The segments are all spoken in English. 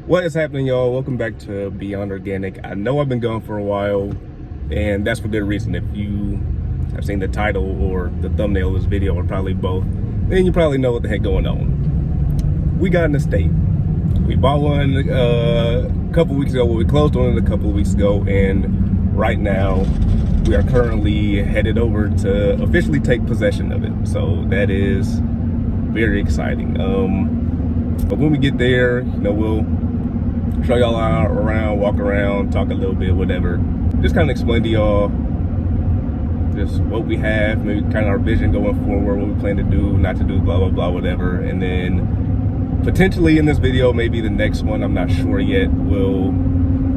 What is happening, y'all? Welcome back to Beyond Organic. I know I've been gone for a while, and that's for good reason. If you have seen the title or the thumbnail of this video, or probably both, then you probably know what the heck going on. We got an estate. We bought one a couple weeks ago. Well, we closed on it a couple of weeks ago, and right now we are currently headed over to officially take possession of it. So that is very exciting. But when we get there, we'll show y'all around, walk around, talk a little bit, whatever. Just kind of explain to y'all just what we have, maybe kind of our vision going forward, what we plan to do, not to do, blah, blah, blah, whatever. And then potentially in this video, maybe the next one, I'm not sure yet, we'll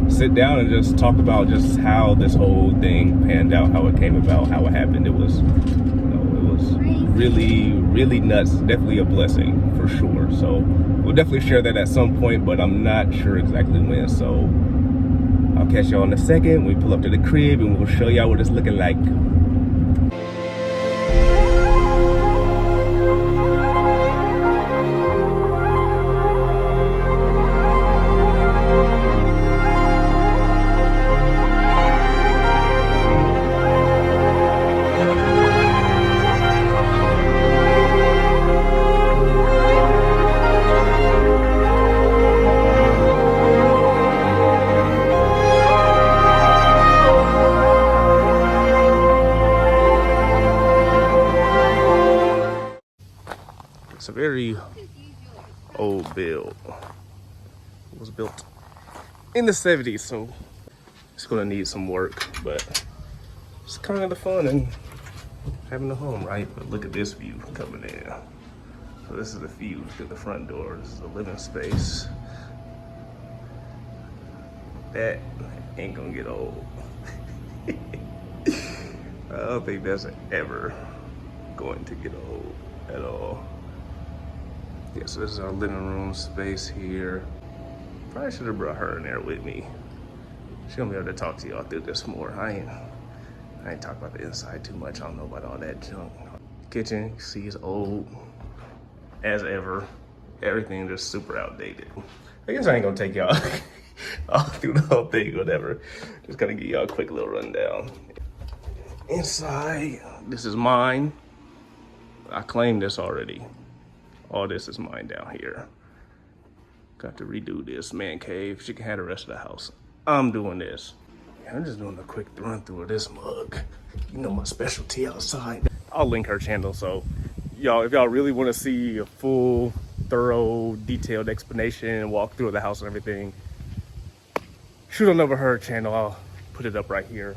sit down and just talk about just how this whole thing panned out, how it came about, how it happened. It was, really, really nuts. Definitely a blessing for sure. So we'll definitely share that at some point, but I'm not sure exactly when. So I'll catch y'all in a second. We pull up to the crib and we'll show y'all what it's looking like. It's a very old build. It was built in the 70s, so it's gonna need some work, but it's kind of the fun in having a home, right? But look at this view coming in. So this is the view to the front door. This is a living space. That ain't gonna get old. I don't think that's ever going to get old at all. Yeah, so this is our living room space here. Probably should have brought her in there with me. She's gonna be able to talk to y'all through this more. I ain't talking about the inside too much. I don't know about all that junk. Kitchen, you see, it's old as ever. Everything just super outdated. I guess I ain't gonna take y'all all through the whole thing, whatever. Just gonna give y'all a quick little rundown. Inside, this is mine. I claimed this already. All this is mine down here. Got to redo this man cave. She can have the rest of the house. I'm doing this. I'm just doing a quick run through of this mug. You know my specialty outside. I'll link her channel, so y'all, if y'all really want to see a full, thorough, detailed explanation, walk through the house and everything, shoot on over her channel. I'll put it up right here.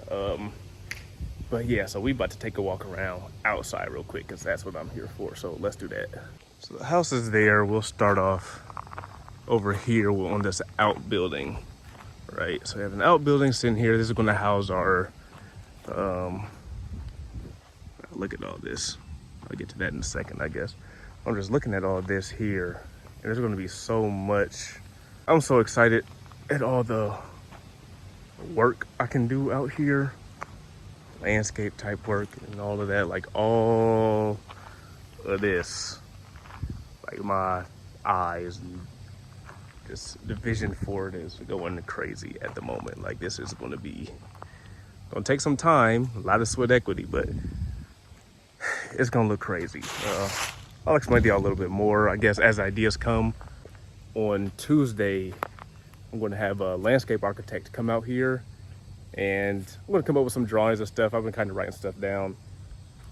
But yeah, so we about to take a walk around outside real quick because that's what I'm here for. So let's do that. So the house is there. We'll start off over here on this outbuilding, right? So we have an outbuilding sitting here. This is going to house our, look at all this. I'll get to that in a second, I guess. I'm just looking at all this here, and there's going to be so much. I'm so excited at all the work I can do out here. Landscape type work and all of that, like all of this, like my eyes and just the vision for it is going crazy at the moment. Like this is gonna take some time, a lot of sweat equity, but it's gonna look crazy. I'll explain to y'all a little bit more, I guess, as ideas come. On Tuesday, I'm gonna have a landscape architect come out here, and I'm gonna come up with some drawings and stuff. I've been kind of writing stuff down,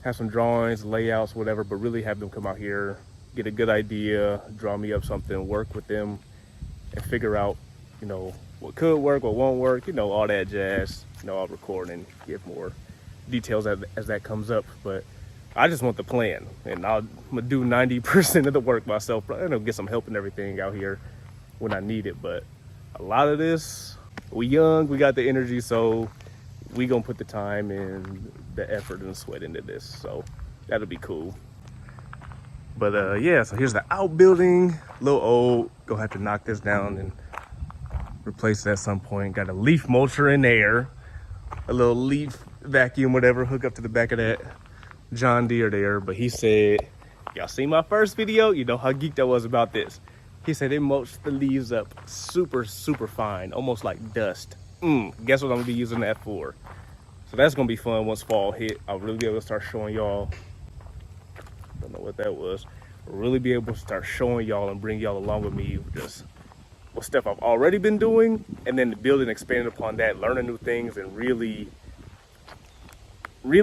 have some drawings, layouts, whatever, but really have them come out here, get a good idea, draw me up something, work with them, and figure out, what could work, what won't work, all that jazz. I'll record and give more details as that comes up. But I just want the plan, and I'm gonna do 90% of the work myself. Get some help and everything out here when I need it. But a lot of this, we young, we got the energy, so we gonna put the time and the effort and the sweat into this. So that'll be cool. But yeah, so here's the outbuilding. A little old, gonna have to knock this down and replace it at some point. Got a leaf mulcher in there, a little leaf vacuum, whatever, hook up to the back of that John Deere there. But he said, y'all see my first video? You know how geeked I was about this. He said it mulched the leaves up super, super fine, almost like dust. Guess what I'm gonna be using that for? So that's gonna be fun once fall hit. I'll really be able to start showing y'all. Don't know what that was. I'll really be able to start showing y'all and bring y'all along with me with just what stuff I've already been doing, and then building, expanding upon that, learning new things, and really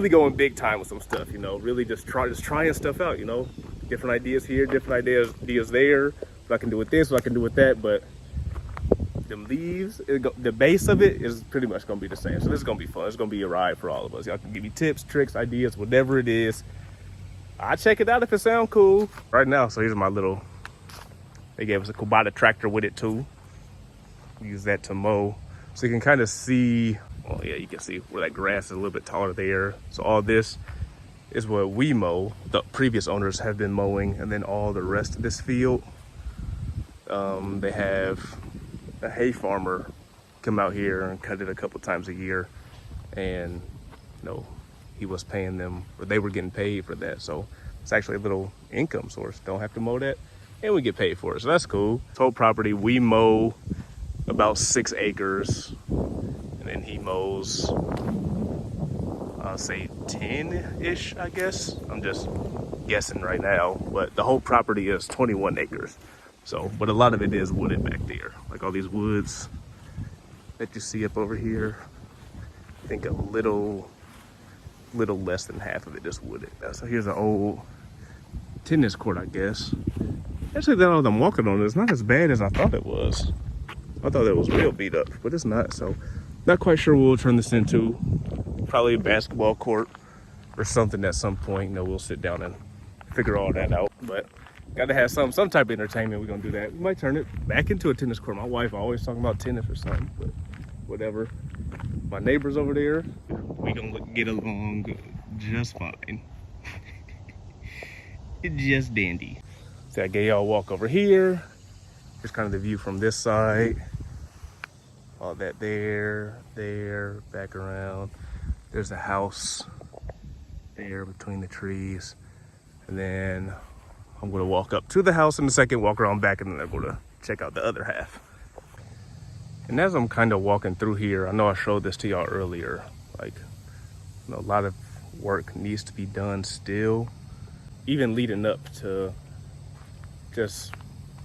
going big time with some stuff, really just trying stuff out, different ideas here, different ideas there, what I can do with this, what I can do with that. But them leaves, the base of it is pretty much gonna be the same. So this is gonna be fun. It's gonna be a ride for all of us. Y'all can give me tips, tricks, ideas, whatever it is. I'll check it out if it sounds cool. Right now, so here's my little, they gave us a Kubota tractor with it too. Use that to mow. So you can kind of see, well, yeah, you can see where that grass is a little bit taller there. So all this is what we mow. The previous owners have been mowing, and then all the rest of this field, they have a hay farmer come out here and cut it a couple times a year. And, he was paying them, or they were getting paid for that. So it's actually a little income source. Don't have to mow that, and we get paid for it. So that's cool. This whole property, we mow about 6 acres, and then he mows, I'll say 10-ish, I guess. I'm just guessing right now, but the whole property is 21 acres. So, but a lot of it is wooded back there. Like all these woods that you see up over here. I think a little less than half of it is wooded. So here's an old tennis court, I guess. Actually, now that I'm walking on it, it's not as bad as I thought it was. I thought it was real beat up, but it's not. So not quite sure what we'll turn this into. Probably a basketball court or something at some point. We'll sit down and figure all that out. But gotta have some type of entertainment. We're gonna do that. We might turn it back into a tennis court. My wife always talking about tennis or something, but whatever. My neighbors over there, we gonna get along just fine. It's just dandy. So I gave y'all a walk over here. Here's kind of the view from this side. All that there, back around. There's a house there between the trees. And then I'm gonna walk up to the house in a second, walk around back, and then I'm gonna check out the other half. And as I'm kind of walking through here, I know I showed this to y'all earlier, like, a lot of work needs to be done still, even leading up to just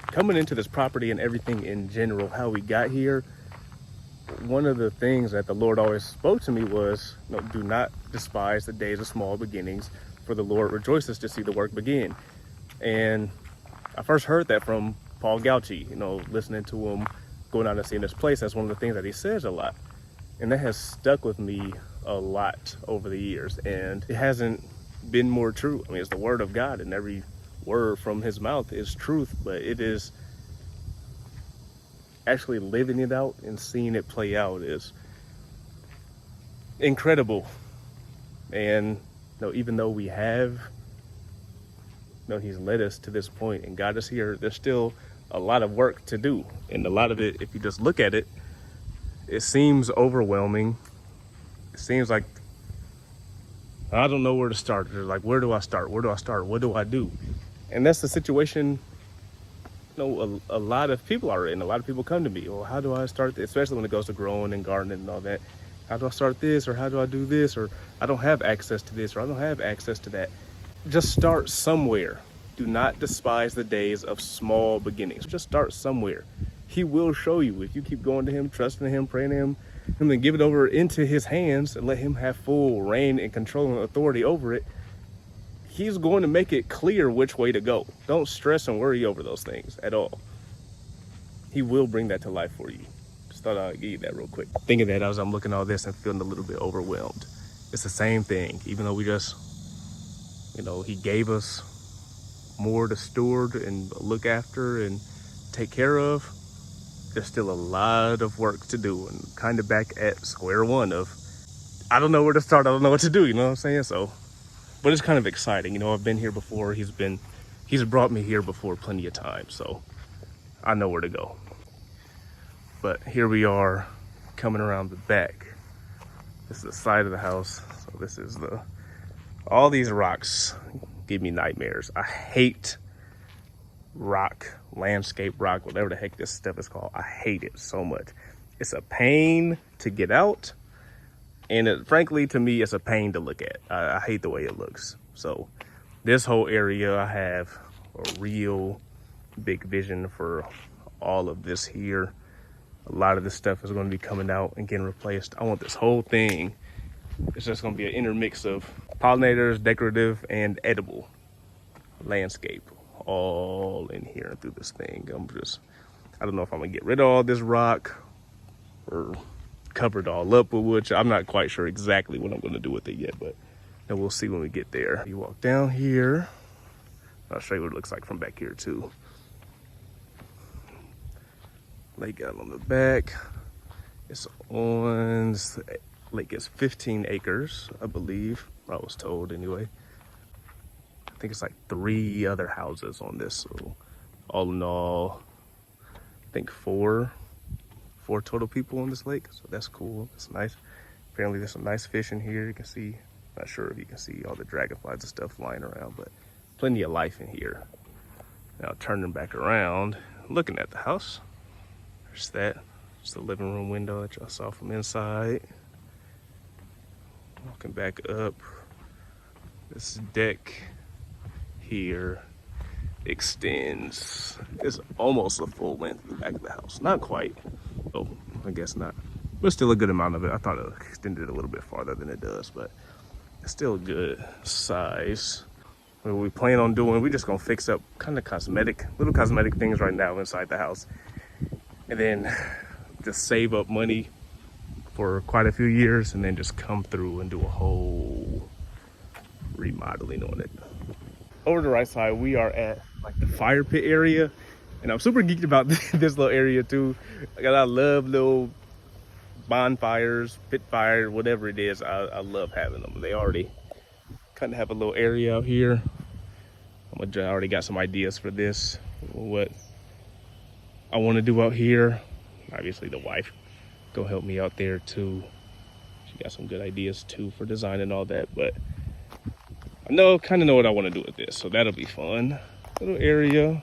coming into this property and everything in general, how we got here. One of the things that the Lord always spoke to me was, do not despise the days of small beginnings, for the Lord rejoices to see the work begin. And I first heard that from Paul Gauchi, listening to him, going out and seeing this place. That's one of the things that he says a lot. And that has stuck with me a lot over the years. And it hasn't been more true. I mean, it's the word of God, and every word from his mouth is truth, but it is actually living it out and seeing it play out is incredible. And even though we have, he's led us to this point and got us here, there's still a lot of work to do. And a lot of it, if you just look at it, it seems overwhelming. It seems like I don't know where to start. It's like, where do I start? What do I do? And that's the situation a lot of people are in. A lot of people come to me, well, how do I start this? Especially when it goes to growing and gardening and all that. How do I start this? Or how do I do this? Or I don't have access to this, or I don't have access to that. Just start somewhere. Do not despise the days of small beginnings. Just start somewhere. He will show you if you keep going to him, trusting him, praying to him, and then give it over into his hands and let him have full reign and control and authority over it. He's going to make it clear which way to go. Don't stress and worry over those things at all. He will bring that to life for you. Just thought I'd give you that real quick. Thinking that as I'm looking at all this and feeling a little bit overwhelmed. It's the same thing. Even though we just, he gave us more to steward and look after and take care of, there's still a lot of work to do, and kind of back at square one of, I don't know where to start. I don't know what to do. You know what I'm saying? So, but it's kind of exciting. I've been here before. He's brought me here before plenty of times. So I know where to go. But here we are coming around the back. This is the side of the house. So this is all these rocks give me nightmares. I hate rock landscape rock, whatever the heck this stuff is called. I hate it so much. It's a pain to get out, and frankly, to me, it's a pain to look at. I hate the way it looks. So this whole area, I have a real big vision for all of this here. A lot of this stuff is going to be coming out and getting replaced. I want this whole thing. It's just going to be an intermix of pollinators, decorative, and edible landscape all in here and through this thing. I don't know if I'm gonna get rid of all this rock or cover it all up with wood. I'm not quite sure exactly what I'm gonna do with it yet, but then we'll see when we get there. You walk down here. I'll show you what it looks like from back here too. Lake out on the back. It's on, lake is 15 acres, I believe. I was told anyway. I think it's like 3 other houses on this. So all in all, I think four total people on this lake. So that's cool. It's nice. Apparently there's some nice fish in here. You can see, not sure if you can see all the dragonflies and stuff flying around, but plenty of life in here. Now turning back around, looking at the house. There's that. It's the living room window that y'all saw from inside. Walking back up, this deck here extends. It's almost a full length of the back of the house. Not quite. Oh, I guess not. But still a good amount of it. I thought it extended a little bit farther than it does, but it's still a good size. What we plan on doing, we're just gonna fix up kind of little cosmetic things right now inside the house. And then just save up money for quite a few years and then just come through and do a whole remodeling on it. Over the right side, we are at like the fire pit area. And I'm super geeked about this little area too. Like, I love little bonfires, pit fires, whatever it is. I love having them. They already kind of have a little area out here. I already got some ideas for this, what I want to do out here. Obviously the wife gonna help me out there too. She got some good ideas too for design and all that, but I kind of know what I want to do with this, so that'll be fun. Little area.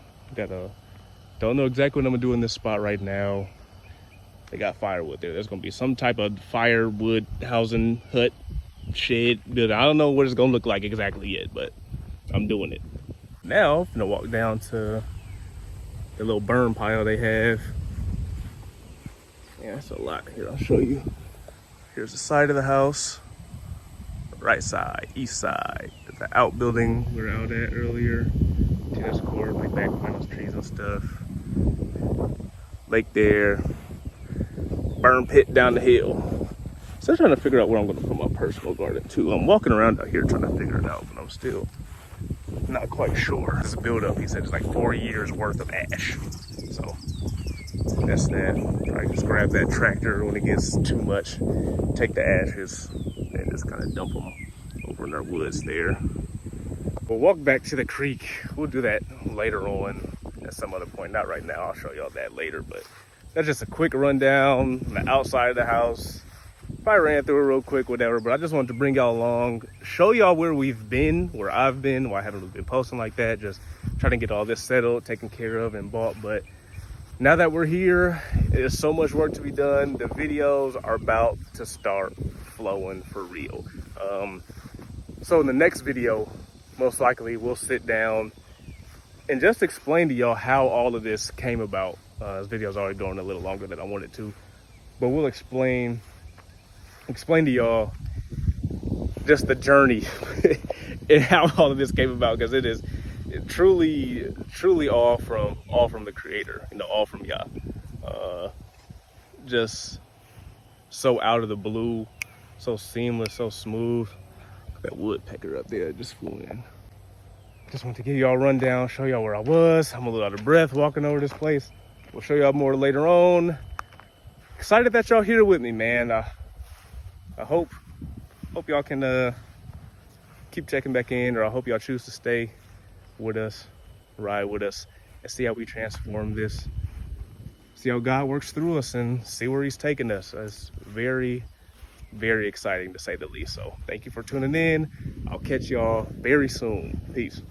Don't know exactly what I'm gonna do in this spot right now. They got firewood there. There's gonna be some type of firewood housing hut shed building. I don't know what it's gonna look like exactly yet, but I'm doing it. Now I'm gonna walk down to the little burn pile they have. Yeah, it's a lot here. I'll show you. Here's the side of the house. Right side, east side. The outbuilding we were out at earlier. Tennis court, like back behind those trees and stuff. Lake there. Burn pit down the hill. Still trying to figure out where I'm gonna put my personal garden too. I'm walking around out here trying to figure it out, but I'm still not quite sure. This build up, he said it's like 4 years worth of ash. So that's that. I just grab that tractor when it gets too much, take the ashes and just kind of dump them over in our woods there. We'll walk back to the creek. We'll do that later on at some other point. Not right now, I'll show y'all that later, but that's just a quick rundown on the outside of the house. Probably ran through it real quick, whatever, but I just wanted to bring y'all along, show y'all where we've been, where I've been, why I haven't been posting like that, just trying to get all this settled, taken care of and bought. But now that we're here, there's so much work to be done. The videos are about to start flowing for real. So in the next video, most likely we'll sit down and just explain to y'all how all of this came about. This video's already going a little longer than I wanted to, but we'll explain to y'all just the journey and how all of this came about, because it is truly all from the creator, all from y'all. Just so out of the blue, so seamless, so smooth. That woodpecker up there just flew in. Just want to give y'all a rundown, show y'all where I was. I'm a little out of breath walking over this place. We'll show y'all more later on. Excited that y'all here with me, man. I hope y'all can keep checking back in, or I hope y'all choose to stay with us, ride with us, and see how we transform this. See how God works through us and see where he's taking us. It's very, very exciting to say the least. So thank you for tuning in. I'll catch y'all very soon. Peace.